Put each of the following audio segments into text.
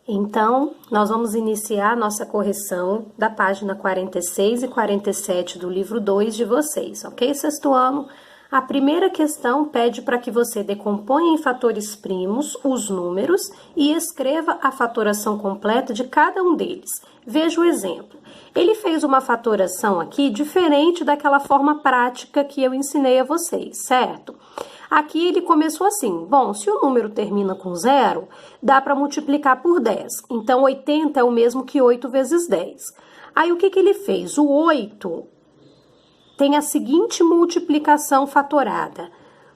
Então, nós vamos iniciar a nossa correção da página 46 e 47 do livro 2 de vocês, ok? Sexto ano, a primeira questão pede para que você decomponha em fatores primos os números e escreva a fatoração completa de cada um deles. Veja o exemplo. Ele fez uma fatoração aqui diferente daquela forma prática que eu ensinei a vocês, certo? Aqui ele começou assim, bom, se o número termina com 0, dá para multiplicar por 10. Então, 80 é o mesmo que 8 vezes 10. Aí, o que ele fez? O 8 tem a seguinte multiplicação fatorada.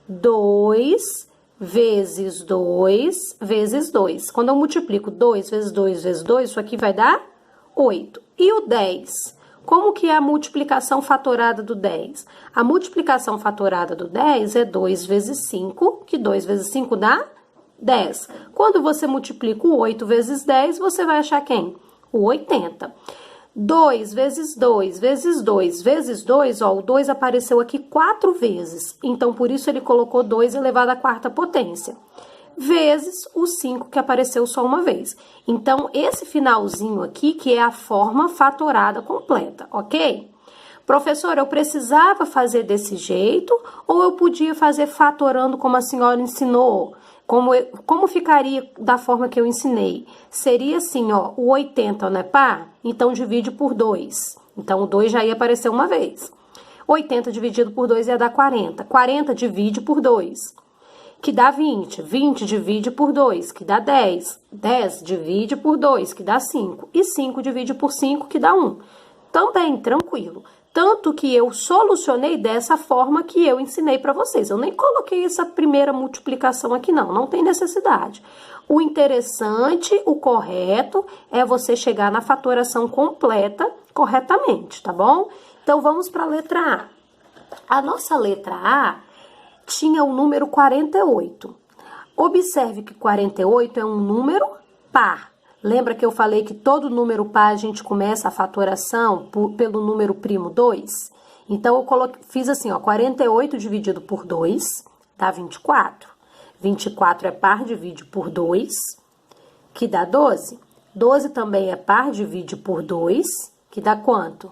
2 vezes 2 vezes 2. Quando eu multiplico 2 vezes 2 vezes 2, isso aqui vai dar 8. E o 10? Como que é a multiplicação fatorada do 10? A multiplicação fatorada do 10 é 2 vezes 5, que 2 vezes 5 dá 10. Quando você multiplica o 8 vezes 10, você vai achar quem? O 80. 2 vezes 2 vezes 2 vezes 2, ó, o 2 apareceu aqui 4 vezes. Então, por isso ele colocou 2 elevado à quarta potência. Vezes o 5 que apareceu só uma vez. Então, esse finalzinho aqui que é a forma fatorada completa, ok? Professor, eu precisava fazer desse jeito ou eu podia fazer fatorando como a senhora ensinou? Como ficaria da forma que eu ensinei? Seria assim, ó, o 80 não é par? Então, divide por 2. Então, o 2 já ia aparecer uma vez. 80 dividido por 2 ia dar 40. 40 divide por 2. Que dá 20. 20 divide por 2, que dá 10. 10 divide por 2, que dá 5. E 5 divide por 5, que dá 1. Também, tranquilo. Tanto que eu solucionei dessa forma que eu ensinei para vocês. Eu nem coloquei essa primeira multiplicação aqui, não tem necessidade. O interessante, o correto, é você chegar na fatoração completa corretamente, tá bom? Então, vamos para a letra A. A nossa letra A tinha o número 48. Observe que 48 é um número par. Lembra que eu falei que todo número par a gente começa a fatoração pelo número primo 2? Então, eu fiz assim, ó, 48 dividido por 2 dá 24. 24 é par, divide por 2, que dá 12. 12 também é par, divide por 2, que dá quanto?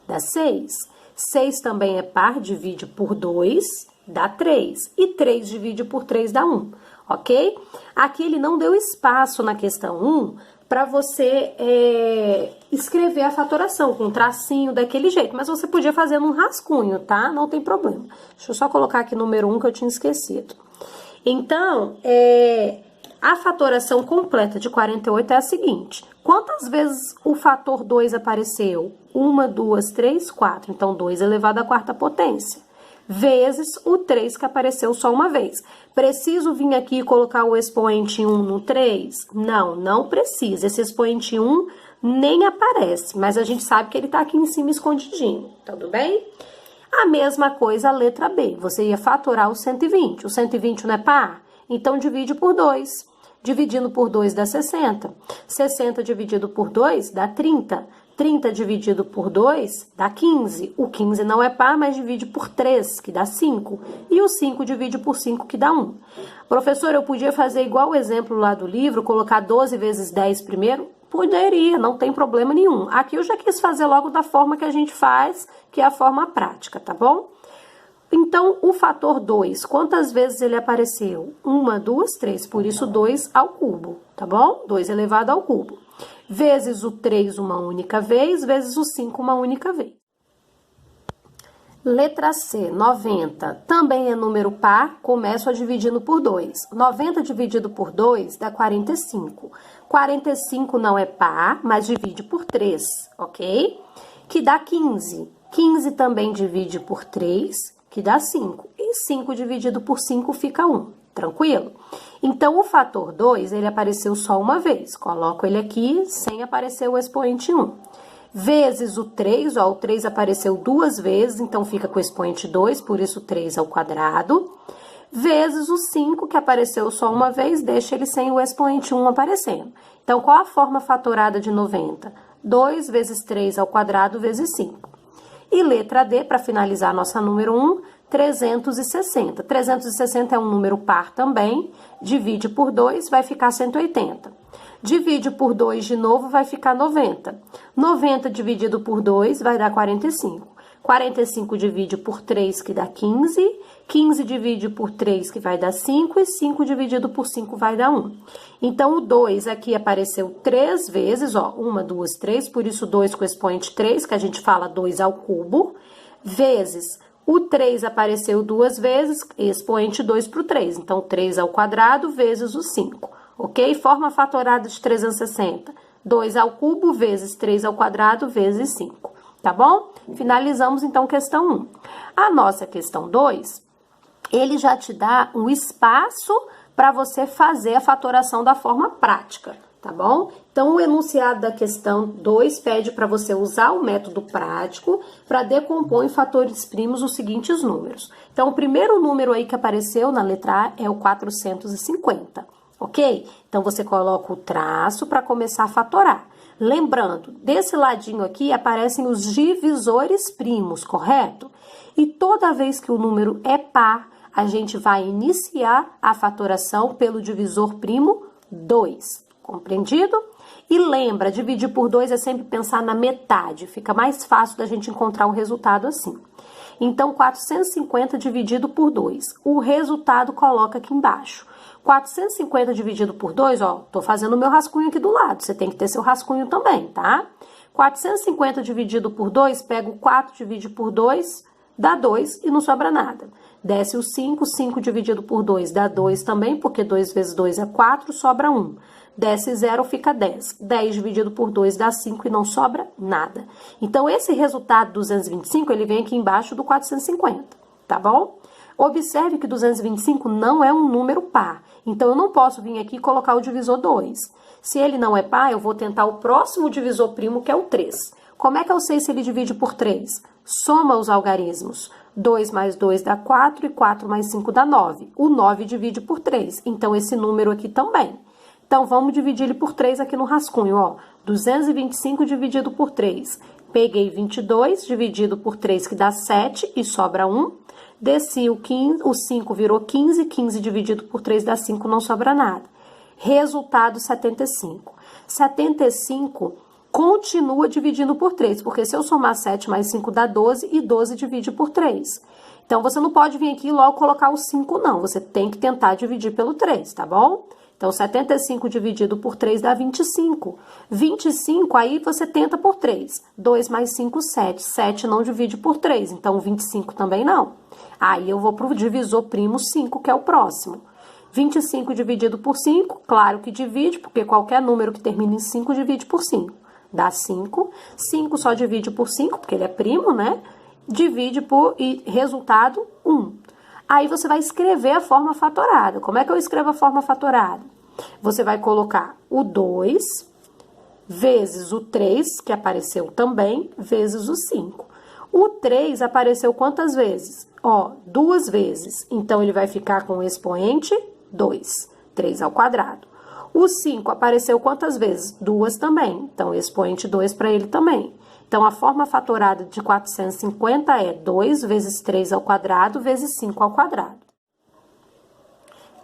Dá 6. 6 também é par, divide por 2, dá 3. E 3 divide por 3 dá 1, ok? Aqui ele não deu espaço na questão 1 para você escrever a fatoração com um tracinho daquele jeito. Mas você podia fazer num rascunho, tá? Não tem problema. Deixa eu só colocar aqui número 1 que eu tinha esquecido. Então, a fatoração completa de 48 é a seguinte. Quantas vezes o fator 2 apareceu? 1, 2, 3, 4. Então, 2 elevado à quarta potência. Vezes o 3 que apareceu só uma vez. Preciso vir aqui e colocar o expoente 1 no 3? Não, não precisa. Esse expoente 1 nem aparece, mas a gente sabe que ele tá aqui em cima escondidinho, tudo bem? A mesma coisa a letra B. Você ia fatorar o 120. O 120 não é par? Então, divide por 2. Dividindo por 2 dá 60. 60 dividido por 2 dá 30. 30 dividido por 2 dá 15. O 15 não é par, mas divide por 3, que dá 5. E o 5 divide por 5, que dá 1. Professor, eu podia fazer igual o exemplo lá do livro, colocar 12 vezes 10 primeiro? Poderia, não tem problema nenhum. Aqui eu já quis fazer logo da forma que a gente faz, que é a forma prática, tá bom? Então, o fator 2, quantas vezes ele apareceu? 1, 2, 3, por isso 2 ao cubo, tá bom? 2 elevado ao cubo. Vezes o 3 uma única vez, vezes o 5 uma única vez. Letra C, 90, também é número par, começo a dividindo por 2. 90 dividido por 2 dá 45. 45 não é par, mas divide por 3, ok? Que dá 15. 15 também divide por 3, que dá 5. E 5 dividido por 5 fica 1, tranquilo? Então, o fator 2, ele apareceu só uma vez. Coloco ele aqui sem aparecer o expoente 1. Vezes o 3, ó, o 3 apareceu 2 vezes, então fica com o expoente 2, por isso 3 ao quadrado. Vezes o 5, que apareceu só uma vez, deixa ele sem o expoente 1 aparecendo. Então, qual a forma fatorada de 90? 2 vezes 3 ao quadrado vezes 5. E letra D, para finalizar a nossa número 1, 360. 360 é um número par também, divide por 2, vai ficar 180. Divide por 2 de novo, vai ficar 90. 90 dividido por 2 vai dar 45. 45 divide por 3, que dá 15. 15 divide por 3, que vai dar 5. E 5 dividido por 5 vai dar 1. Então, o 2 aqui apareceu 3 vezes, ó. 1, 2, 3, por isso 2 com expoente 3, que a gente fala 2 ao cubo, vezes o 3 apareceu 2 vezes, expoente 2 para o 3. Então, 3 ao quadrado vezes o 5, ok? Forma fatorada de 360. 2 ao cubo vezes 3 ao quadrado vezes 5, tá bom? Finalizamos, então, questão 1. A nossa questão 2, ele já te dá um espaço para você fazer a fatoração da forma prática, tá bom? Então, o enunciado da questão 2 pede para você usar o método prático para decompor em fatores primos os seguintes números. Então, o primeiro número aí que apareceu na letra A é o 450, ok? Então, você coloca o traço para começar a fatorar. Lembrando, desse ladinho aqui aparecem os divisores primos, correto? E toda vez que o número é par, a gente vai iniciar a fatoração pelo divisor primo 2, compreendido? E lembra, dividir por 2 é sempre pensar na metade, fica mais fácil da gente encontrar o resultado assim. Então, 450 dividido por 2, o resultado coloca aqui embaixo. 450 dividido por 2, ó, tô fazendo o meu rascunho aqui do lado, você tem que ter seu rascunho também, tá? 450 dividido por 2, pega o 4, divide por 2, dá 2 e não sobra nada. Desce o 5, 5 dividido por 2 dá 2 também, porque 2 vezes 2 é 4, sobra 1. Desce 0, fica 10. 10 dividido por 2 dá 5 e não sobra nada. Então, esse resultado 225, ele vem aqui embaixo do 450, tá bom? Observe que 225 não é um número par. Então, eu não posso vir aqui e colocar o divisor 2. Se ele não é par, eu vou tentar o próximo divisor primo, que é o 3. Como é que eu sei se ele divide por 3? Soma os algarismos. 2 mais 2 dá 4 e 4 mais 5 dá 9. O 9 divide por 3. Então, esse número aqui também. Então, vamos dividir ele por 3 aqui no rascunho, ó. 225 dividido por 3. Peguei 22 dividido por 3, que dá 7 e sobra 1. Desci o 15, o 5 virou 15, 15 dividido por 3 dá 5, não sobra nada. Resultado 75. 75 continua dividindo por 3, porque se eu somar 7 mais 5 dá 12 e 12 divide por 3. Então, você não pode vir aqui e logo colocar o 5, não. Você tem que tentar dividir pelo 3, tá bom? Então, 75 dividido por 3 dá 25. 25, aí você tenta por 3. 2 mais 5, 7. 7 não divide por 3, então 25 também não. Aí eu vou para o divisor primo 5, que é o próximo. 25 dividido por 5, claro que divide, porque qualquer número que termine em 5 divide por 5. Dá 5. 5 só divide por 5, porque ele é primo, né? Divide por, e resultado, 1. Aí você vai escrever a forma fatorada. Como é que eu escrevo a forma fatorada? Você vai colocar o 2 vezes o 3, que apareceu também, vezes o 5. O 3 apareceu quantas vezes? Ó, 2 vezes. Então, ele vai ficar com o expoente 2, 3 ao quadrado. O 5 apareceu quantas vezes? 2 também. Então, expoente 2 para ele também. Então, a forma fatorada de 450 é 2 vezes 3 ao quadrado vezes 5 ao quadrado.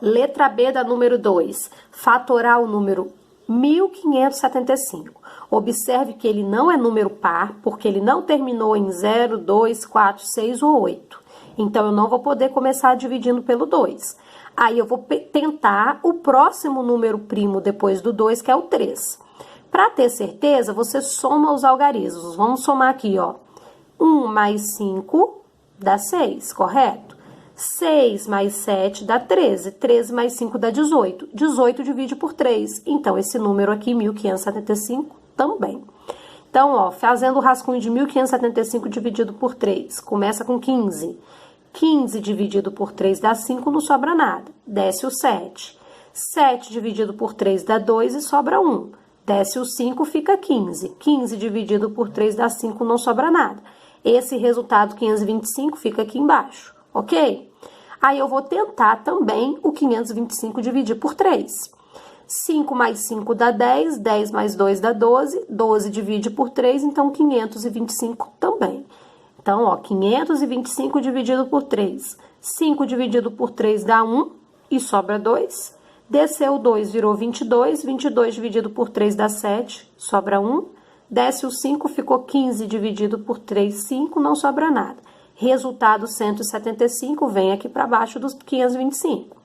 Letra B da número 2. Fatorar o número 1575. Observe que ele não é número par, porque ele não terminou em 0, 2, 4, 6 ou 8. Então, eu não vou poder começar dividindo pelo 2. Aí, eu vou tentar o próximo número primo depois do 2, que é o 3. Para ter certeza, você soma os algarismos. Vamos somar aqui, ó. 1 mais 5 dá 6, correto? 6 mais 7 dá 13. 13 mais 5 dá 18. 18 divide por 3. Então, esse número aqui, 1575, também. Então, ó, fazendo o rascunho de 1575 dividido por 3. Começa com 15. 15 dividido por 3 dá 5, não sobra nada. Desce o 7. 7 dividido por 3 dá 2 e sobra 1. Desce o 5, fica 15. 15 dividido por 3 dá 5, não sobra nada. Esse resultado 525 fica aqui embaixo, ok? Aí eu vou tentar também o 525 dividir por 3. 5 mais 5 dá 10, 10 mais 2 dá 12, 12 divide por 3, então 525 também. Então, ó, 525 dividido por 3. 5 dividido por 3 dá 1 e sobra 2. Desceu o 2, virou 22. 22 dividido por 3 dá 7, sobra 1. Desce o 5, ficou 15 dividido por 3, 5, não sobra nada. Resultado 175, vem aqui para baixo dos 525.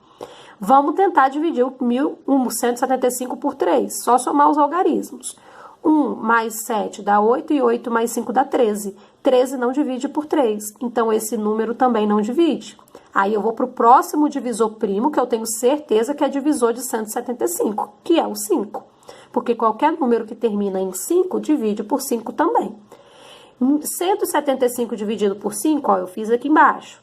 Vamos tentar dividir o 175 por 3, só somar os algarismos. 1 mais 7 dá 8 e 8 mais 5 dá 13. 13 não divide por 3, então esse número também não divide. Aí eu vou para o próximo divisor primo, que eu tenho certeza que é divisor de 175, que é o 5. Porque qualquer número que termina em 5 divide por 5 também. 175 dividido por 5, ó, eu fiz aqui embaixo.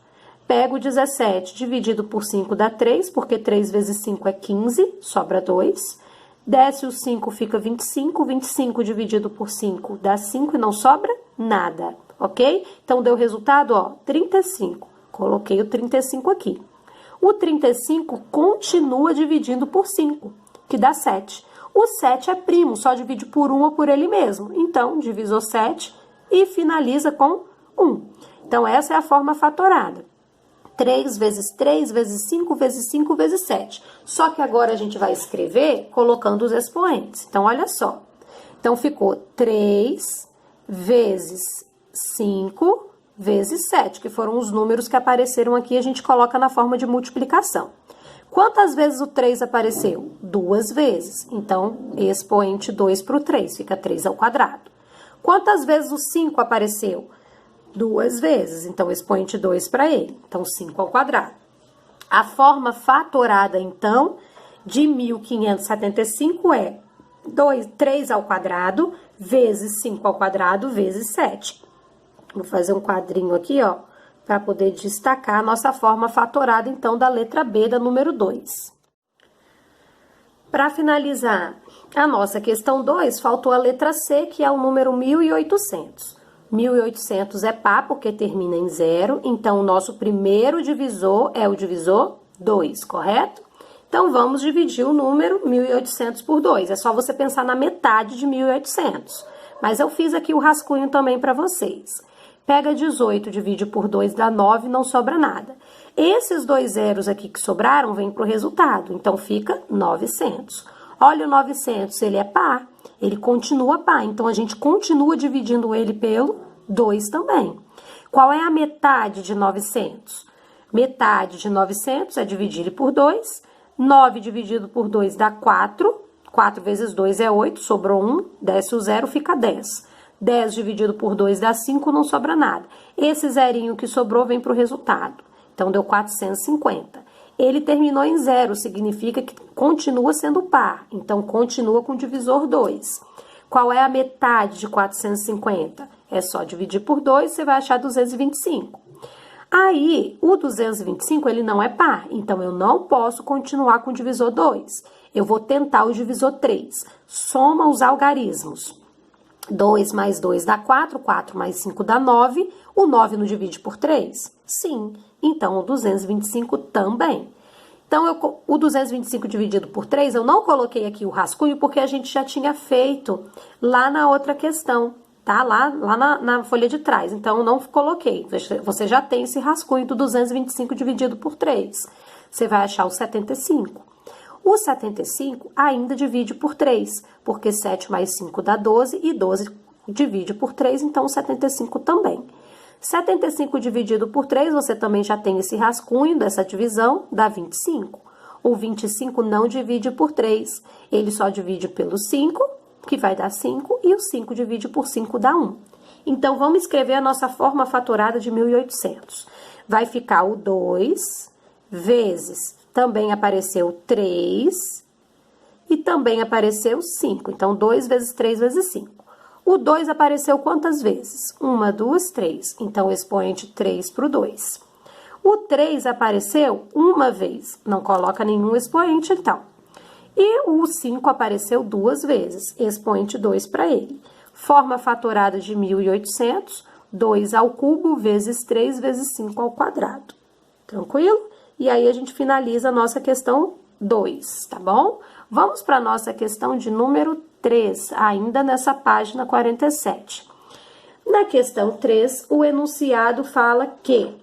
Pego 17 dividido por 5 dá 3, porque 3 vezes 5 é 15, sobra 2. Desce o 5, fica 25. 25 dividido por 5 dá 5 e não sobra nada, ok? Então, deu resultado, ó, 35. Coloquei o 35 aqui. O 35 continua dividindo por 5, que dá 7. O 7 é primo, só divide por 1 ou por ele mesmo. Então, divisor 7 e finaliza com 1. Então, essa é a forma fatorada. 3 vezes 3 vezes 5 vezes 5 vezes 7. Só que agora a gente vai escrever colocando os expoentes. Então, olha só. Então, ficou 3 vezes 5 vezes 7, que foram os números que apareceram aqui, a gente coloca na forma de multiplicação. Quantas vezes o 3 apareceu? 2 vezes. Então, expoente 2 para o 3, fica 3 ao quadrado. Quantas vezes o 5 apareceu? 2 vezes. Então, expoente 2 para ele. Então, 5 ao quadrado. A forma fatorada, então, de 1575 é 3 ao quadrado vezes 5 ao quadrado vezes 7. Vou fazer um quadrinho aqui, ó, para poder destacar a nossa forma fatorada, então, da letra B da número 2. Para finalizar a nossa questão 2, faltou a letra C, que é o número 1800. 1800 é par, porque termina em 0, então o nosso primeiro divisor é o divisor 2, correto? Então, vamos dividir o número 1800 por 2. É só você pensar na metade de 1800. Mas eu fiz aqui o rascunho também para vocês. Pega 18, divide por 2, dá 9, não sobra nada. Esses dois zeros aqui que sobraram, vêm para o resultado. Então, fica 900. Olha o 900, ele é par. Ele continua par. Então, a gente continua dividindo ele pelo 2 também. Qual é a metade de 900? Metade de 900 é dividir ele por 2. 9 dividido por 2 dá 4. 4 vezes 2 é 8, sobrou 1. Desce o 0, fica 10. 10 dividido por 2 dá 5, não sobra nada. Esse zerinho que sobrou vem para o resultado. Então, deu 450. Ele terminou em 0, significa que continua sendo par. Então, continua com o divisor 2. Qual é a metade de 450? É só dividir por 2, você vai achar 225. Aí, o 225, ele não é par. Então, eu não posso continuar com o divisor 2. Eu vou tentar o divisor 3. Soma os algarismos. 2 mais 2 dá 4, 4 mais 5 dá 9, o 9 não divide por 3? Sim, então o 225 também. Então, o 225 dividido por 3, eu não coloquei aqui o rascunho porque a gente já tinha feito lá na outra questão, tá? Lá na folha de trás, então eu não coloquei. Você já tem esse rascunho do 225 dividido por 3. Você vai achar o 75. O 75 ainda divide por 3, porque 7 mais 5 dá 12 e 12 divide por 3, então o 75 também. 75 dividido por 3, você também já tem esse rascunho dessa divisão, dá 25. O 25 não divide por 3, ele só divide pelo 5, que vai dar 5, e o 5 divide por 5 dá 1. Então, vamos escrever a nossa forma fatorada de 1800. Vai ficar o 2 vezes... Também apareceu 3 e também apareceu 5. Então, 2 vezes 3 vezes 5. O 2 apareceu quantas vezes? 1, 2, 3. Então, expoente 3 para o 2. O 3 apareceu uma vez. Não coloca nenhum expoente, então. E o 5 apareceu 2 vezes. Expoente 2 para ele. Forma fatorada de 1800, 2 ao cubo vezes 3 vezes 5 ao quadrado. Tranquilo? E aí, a gente finaliza a nossa questão 2, tá bom? Vamos para a nossa questão de número 3, ainda nessa página 47. Na questão 3, o enunciado fala que,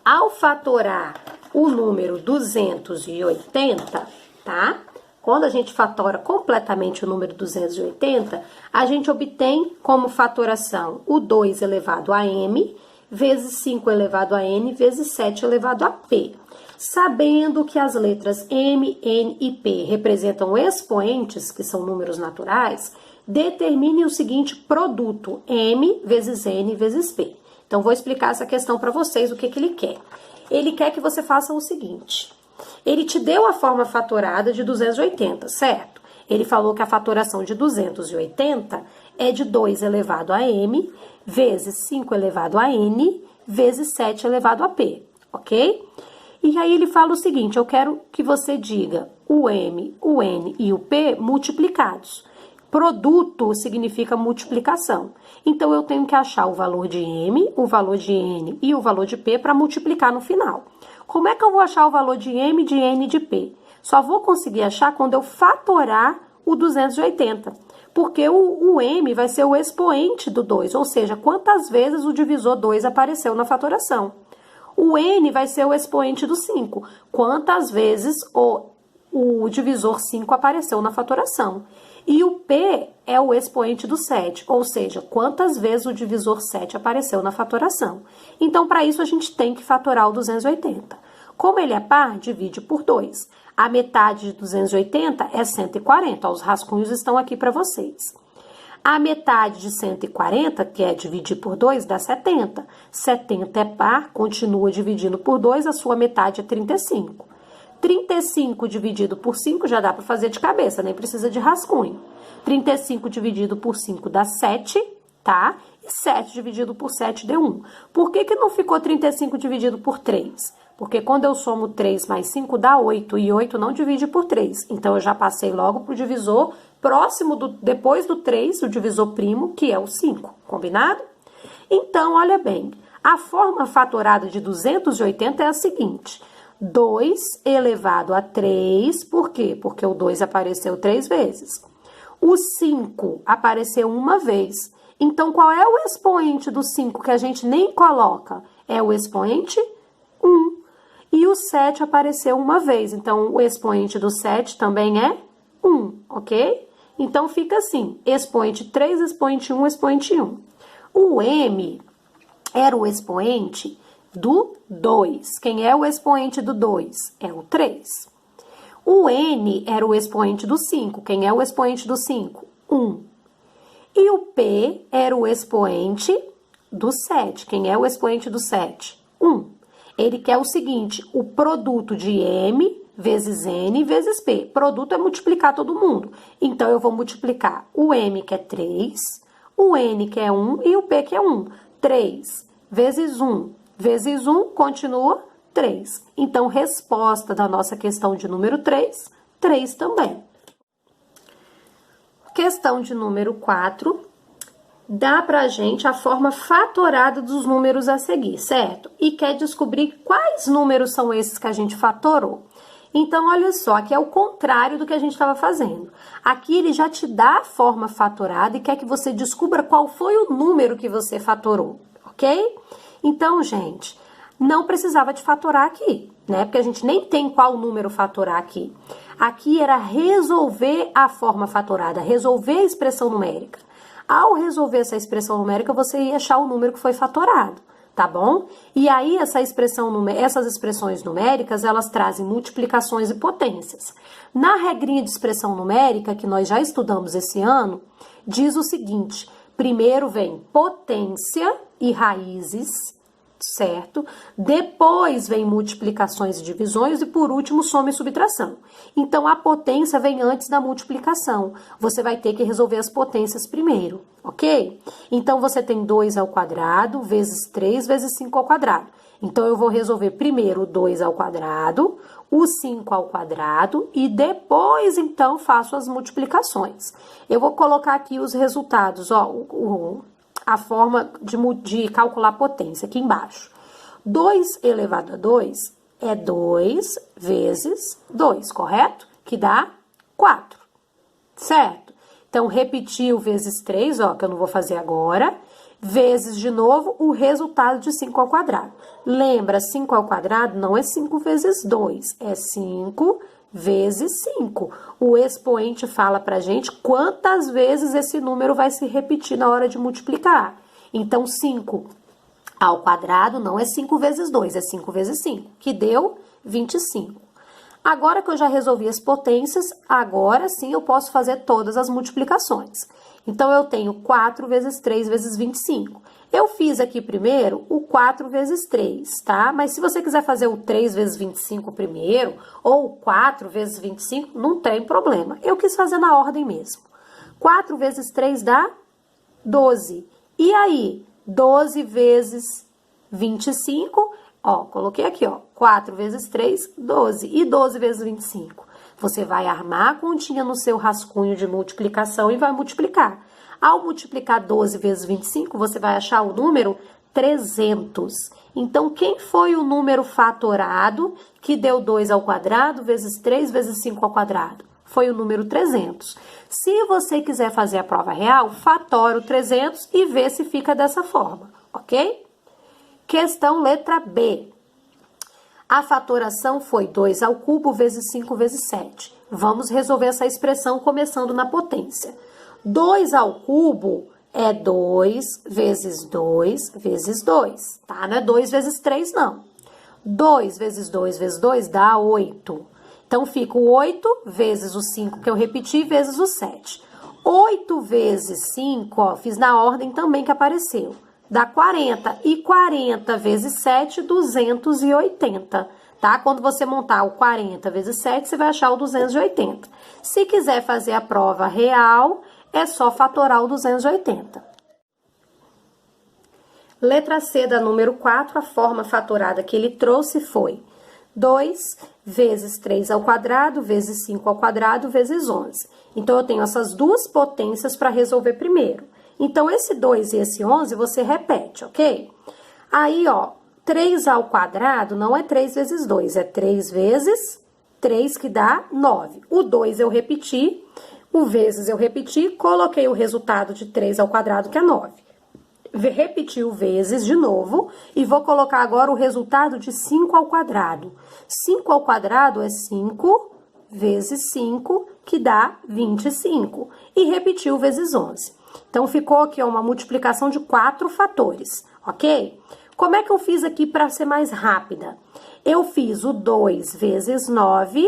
ao fatorar o número 280, tá? Quando a gente fatora completamente o número 280, a gente obtém como fatoração o 2 elevado a m, vezes 5 elevado a n, vezes 7 elevado a p. Sabendo que as letras m, n e p representam expoentes, que são números naturais, determine o seguinte produto, m vezes n vezes p. Então, vou explicar essa questão para vocês, o que ele quer. Ele quer que você faça o seguinte: ele te deu a forma fatorada de 280, certo? Ele falou que a fatoração de 280 é de 2 elevado a m, vezes 5 elevado a n, vezes 7 elevado a p, ok? E aí ele fala o seguinte: eu quero que você diga o m, o n e o p multiplicados. Produto significa multiplicação. Então, eu tenho que achar o valor de m, o valor de n e o valor de p para multiplicar no final. Como é que eu vou achar o valor de m, de n e de p? Só vou conseguir achar quando eu fatorar o 280. Porque o m vai ser o expoente do 2, ou seja, quantas vezes o divisor 2 apareceu na fatoração. O n vai ser o expoente do 5, quantas vezes o divisor 5 apareceu na fatoração. E o p é o expoente do 7, ou seja, quantas vezes o divisor 7 apareceu na fatoração. Então, para isso, a gente tem que fatorar o 280. Como ele é par, divide por 2. A metade de 280 é 140. Os rascunhos estão aqui para vocês. A metade de 140, que é dividir por 2, dá 70. 70 é par, continua dividindo por 2, a sua metade é 35. 35 dividido por 5 já dá para fazer de cabeça, nem precisa de rascunho. 35 dividido por 5 dá 7, tá? E 7 dividido por 7 deu 1. Por que não ficou 35 dividido por 3? Porque quando eu somo 3 mais 5 dá 8, e 8 não divide por 3. Então, eu já passei logo para o divisor próximo, depois do 3, o divisor primo, que é o 5. Combinado? Então, olha bem, a forma fatorada de 280 é a seguinte: 2 elevado a 3, por quê? Porque o 2 apareceu 3 vezes. O 5 apareceu uma vez. Então, qual é o expoente do 5 que a gente nem coloca? É o expoente 1. E o 7 apareceu uma vez. Então, o expoente do 7 também é 1, ok? Então, fica assim: expoente 3, expoente 1, expoente 1. O m era o expoente do 2. Quem é o expoente do 2? É o 3. O n era o expoente do 5. Quem é o expoente do 5? 1. E o p era o expoente do 7. Quem é o expoente do 7? 1. Ele quer o seguinte: o produto de m vezes n vezes p. Produto é multiplicar todo mundo. Então, eu vou multiplicar o m, que é 3, o n, que é 1, e o p, que é 1. 3 vezes 1 vezes 1 continua 3. Então, resposta da nossa questão de número 3, 3 também. Questão de número 4, dá pra gente a forma fatorada dos números a seguir, certo? E quer descobrir quais números são esses que a gente fatorou. Então, olha só, aqui é o contrário do que a gente estava fazendo. Aqui ele já te dá a forma fatorada e quer que você descubra qual foi o número que você fatorou, ok? Então, gente, não precisava de fatorar aqui, né? Porque a gente nem tem qual número fatorar aqui. Aqui era resolver a forma fatorada, resolver a expressão numérica. Ao resolver essa expressão numérica, você ia achar o número que foi fatorado, tá bom? E aí, essas expressões numéricas, elas trazem multiplicações e potências. Na regrinha de expressão numérica, que nós já estudamos esse ano, diz o seguinte: primeiro vem potência e raízes, certo? Depois vem multiplicações e divisões e por último soma e subtração. Então, a potência vem antes da multiplicação. Você vai ter que resolver as potências primeiro, ok? Então, você tem 2 ao quadrado vezes 3 vezes 5 ao quadrado. Então, eu vou resolver primeiro o 2 ao quadrado, o 5 ao quadrado e depois, então, faço as multiplicações. Eu vou colocar aqui os resultados, ó, a forma de calcular a potência aqui embaixo. 2 elevado a 2 é 2 vezes 2, correto? Que dá 4, certo? Então, repetir o vezes 3, ó, que eu não vou fazer agora. vezes, de novo, o resultado de 5 ao quadrado. Lembra, 5 ao quadrado não é 5 vezes 2, é 5 vezes 5. O expoente fala pra gente quantas vezes esse número vai se repetir na hora de multiplicar. Então, 5 ao quadrado não é 5 vezes 2, é 5 vezes 5, que deu 25. Agora que eu já resolvi as potências, agora sim eu posso fazer todas as multiplicações. Então, eu tenho 4 vezes 3 vezes 25. Eu fiz aqui primeiro o 4 vezes 3, tá? Mas se você quiser fazer o 3 vezes 25 primeiro, ou o 4 vezes 25, não tem problema. Eu quis fazer na ordem mesmo. 4 vezes 3 dá 12. E aí, 12 vezes 25, ó, coloquei aqui, ó, 4 vezes 3, 12. E 12 vezes 25? Você vai armar a continha no seu rascunho de multiplicação e vai multiplicar. Ao multiplicar 12 vezes 25, você vai achar o número 300. Então, quem foi o número fatorado que deu 2 ao quadrado vezes 3 vezes 5 ao quadrado? Foi o número 300. Se você quiser fazer a prova real, fatora o 300 e vê se fica dessa forma, ok? Questão letra B. A fatoração foi 2 ao cubo vezes 5 vezes 7. Vamos resolver essa expressão começando na potência. 2 ao cubo é 2 vezes 2 vezes 2, tá? Não é 2 vezes 3, não. 2 vezes 2 vezes 2 dá 8. Então, fica o 8 vezes o 5 que eu repeti, vezes o 7. 8 vezes 5, ó, fiz na ordem também que apareceu. Dá 40. E 40 vezes 7, 280. Tá? Quando você montar o 40 vezes 7, você vai achar o 280. Se quiser fazer a prova real, é só fatorar o 280. Letra C da número 4, a forma fatorada que ele trouxe foi 2 vezes 3 ao quadrado, vezes 5 ao quadrado, vezes 11. Então, eu tenho essas duas potências para resolver primeiro. Então, esse 2 e esse 11 você repete, ok? Aí, ó, 3 ao quadrado não é 3 vezes 2, é 3 vezes 3, que dá 9. O 2 eu repeti, o vezes eu repeti, coloquei o resultado de 3 ao quadrado, que é 9. Repeti o vezes de novo e vou colocar agora o resultado de 5 ao quadrado. 5 ao quadrado é 5 vezes 5, que dá 25. E repetir o vezes 11. Então, ficou aqui uma multiplicação de 4 fatores, ok? Como é que eu fiz aqui para ser mais rápida? Eu fiz o 2 vezes 9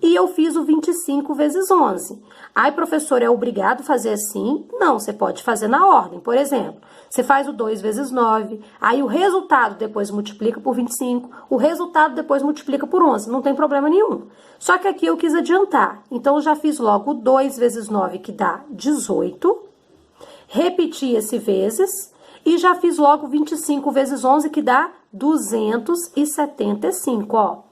e eu fiz o 25 vezes 11. Ai, professor, é obrigado a fazer assim? Não, você pode fazer na ordem. Por exemplo, você faz o 2 vezes 9, aí o resultado depois multiplica por 25, o resultado depois multiplica por 11, não tem problema nenhum. Só que aqui eu quis adiantar, então eu já fiz logo o 2 vezes 9, que dá 18, repeti esse vezes e já fiz logo 25 vezes 11, que dá 275, ó.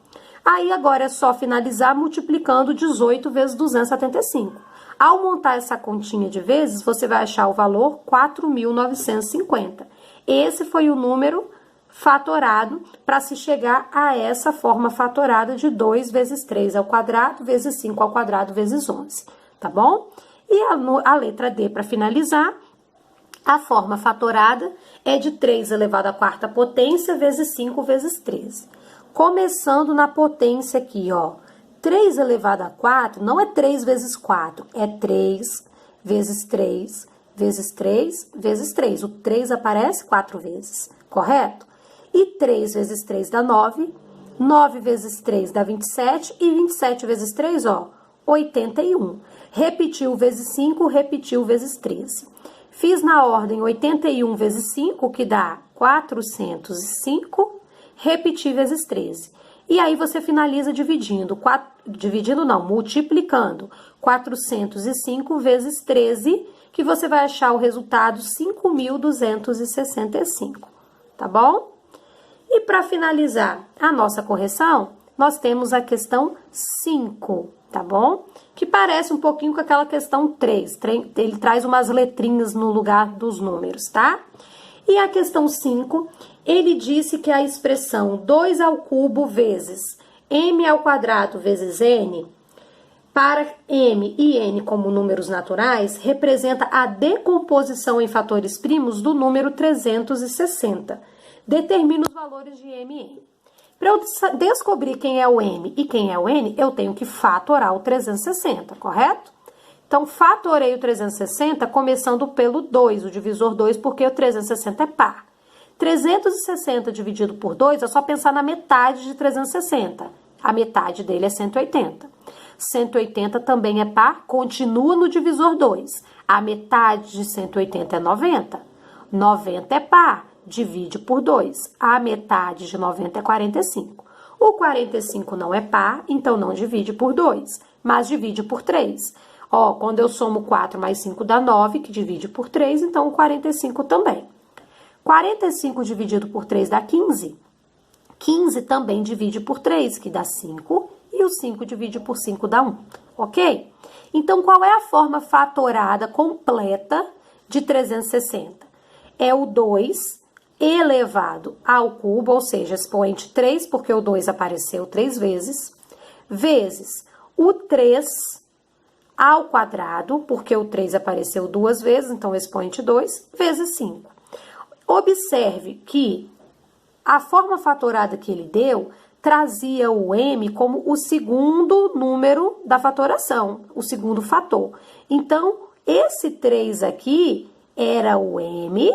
Aí, agora é só finalizar multiplicando 18 vezes 275. Ao montar essa continha de vezes, você vai achar o valor 4.950. Esse foi o número fatorado para se chegar a essa forma fatorada de 2 vezes 3 ao quadrado, vezes 5 ao quadrado, vezes 11, tá bom? E a letra D, para finalizar, a forma fatorada é de 3 elevado à quarta potência, vezes 5 vezes 13. Começando na potência aqui, ó. 3 elevado a 4 não é 3 vezes 4, é 3 vezes 3 vezes 3 vezes 3. O 3 aparece 4 vezes, correto? E 3 vezes 3 dá 9, 9 vezes 3 dá 27, e 27 vezes 3, ó, 81. Repetiu vezes 5, repetiu vezes 13. Fiz na ordem 81 vezes 5, que dá 405, repeti vezes 13. E aí, você finaliza dividindo, multiplicando 405 vezes 13, que você vai achar o resultado 5.265, tá bom? E para finalizar a nossa correção, nós temos a questão 5, tá bom? Que parece um pouquinho com aquela questão 3, ele traz umas letrinhas no lugar dos números, tá? E a questão 5, ele disse que a expressão 2 ao cubo vezes m ao quadrado vezes n para M e N como números naturais, representa a decomposição em fatores primos do número 360. Determina os valores de M e N. Para eu descobrir quem é o M e quem é o N, eu tenho que fatorar o 360, correto? Então, fatorei o 360 começando pelo 2, o divisor 2, porque o 360 é par. 360 dividido por 2 é só pensar na metade de 360. A metade dele é 180. 180 também é par, continua no divisor 2. A metade de 180 é 90. 90 é par, divide por 2. A metade de 90 é 45. O 45 não é par, então não divide por 2, mas divide por 3. Ó, quando eu somo 4 mais 5 dá 9, que divide por 3, então o 45 também. 45 dividido por 3 dá 15. 15 também divide por 3, que dá 5. E o 5 divide por 5 dá 1, ok? Então, qual é a forma fatorada completa de 360? É o 2 elevado ao cubo, ou seja, expoente 3, porque o 2 apareceu 3 vezes, vezes o 3 ao quadrado, porque o 3 apareceu 2 vezes, então expoente 2, vezes 5. Observe que a forma fatorada que ele deu trazia o M como o segundo número da fatoração, o segundo fator. Então, esse 3 aqui era o M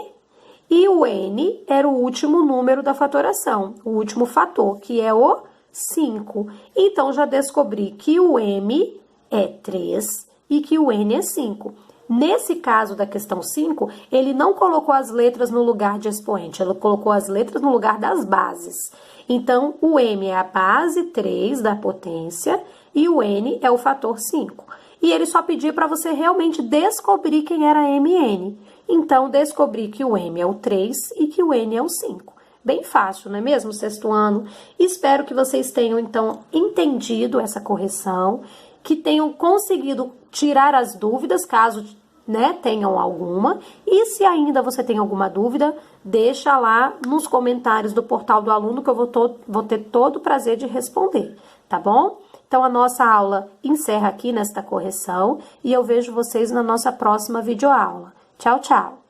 e o N era o último número da fatoração, o último fator, que é o 5. Então, já descobri que o M é 3 e que o N é 5. Nesse caso da questão 5, ele não colocou as letras no lugar de expoente, ele colocou as letras no lugar das bases. Então, o M é a base 3 da potência e o N é o fator 5. E ele só pedia para você realmente descobrir quem era M e N. Então, descobri que o M é o 3 e que o N é o 5. Bem fácil, não é mesmo, sexto ano? Espero que vocês tenham, então, entendido essa correção, que tenham conseguido tirar as dúvidas, caso tenham alguma. E se ainda você tem alguma dúvida, deixa lá nos comentários do portal do aluno que eu vou ter todo o prazer de responder, tá bom? Então, a nossa aula encerra aqui nesta correção e eu vejo vocês na nossa próxima videoaula. Tchau, tchau!